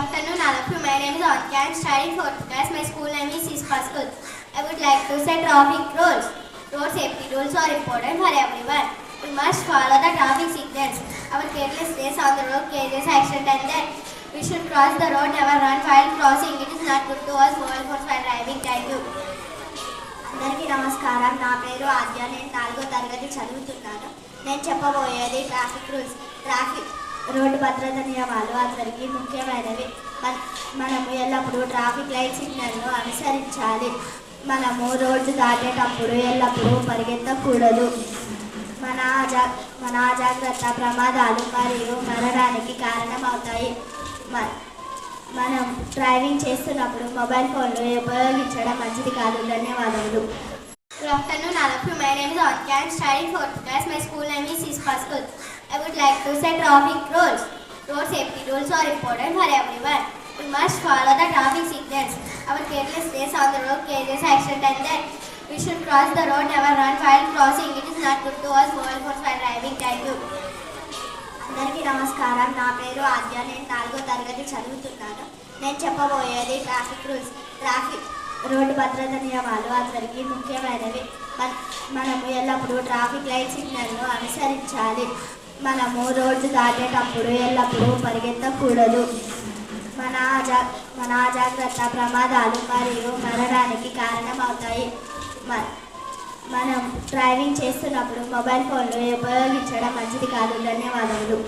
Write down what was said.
afternoon, all of you. My name is Anka. I am studying 4th class. My school name is Sispa School. I would like to say traffic rules. Road safety rules are important for everyone. We must follow the traffic signals. Our carelessness on the road causes accident and then we should cross the road, never run while crossing. It is not good to us mobile phones while driving. Thank you. అందరికీ నమస్కారం. నా పేరు ఆద్య. నేను 4వ తరగతి చదువుతున్నాను. నేను చెప్పబోయేది ట్రాఫిక్ రూల్స్. రోడ్డు భద్రత నియమాలు అందరికీ ముఖ్యమైనవి. మనము ఎల్లప్పుడూ ట్రాఫిక్ లైట్ సిగ్నల్ను అనుసరించాలి. మనము రోడ్డు దాటేటప్పుడు ఎల్లప్పుడూ పరిగెత్తకూడదు. మన అజాగ్రత్త ప్రమాదాలు మరియు మరణానికి కారణమవుతాయి. మనం డ్రైవింగ్ చేస్తున్నప్పుడు మొబైల్ ఫోన్లు ఉపయోగించడం మంచిది కాదు. ధన్యవాదములు. Good afternoon, all of you. My name is Anka. I am studying 4th class. My school name is Sispa School. I would like to say traffic rules. Road safety rules are important for everyone. We must follow the traffic signals. Our carelessness on the road causes accident and then we should cross the road, never run while crossing. It is not good to us mobile phones while driving. Thank you. అందరికీ నమస్కారం. నా పేరు ఆద్య. నేను 4వ తరగతి చదువుతున్నాను. నేను చెప్పబోయేది ట్రాఫిక్ రూల్స్. రోడ్డు భద్రత నియమాలు అందరికీ ముఖ్యమైనవి. మనము ఎల్లప్పుడూ ట్రాఫిక్ లైట్ సిగ్నల్ను అనుసరించాలి. మనము రోడ్డు దాటేటప్పుడు ఎల్లప్పుడూ పరిగెత్తకూడదు. మన అజాగ్రత్త ప్రమాదాలు మరియు మరణానికి కారణమవుతాయి. మనం డ్రైవింగ్ చేస్తున్నప్పుడు మొబైల్ ఫోన్లు ఉపయోగించడం మంచిది కాదు. ధన్యవాదములు.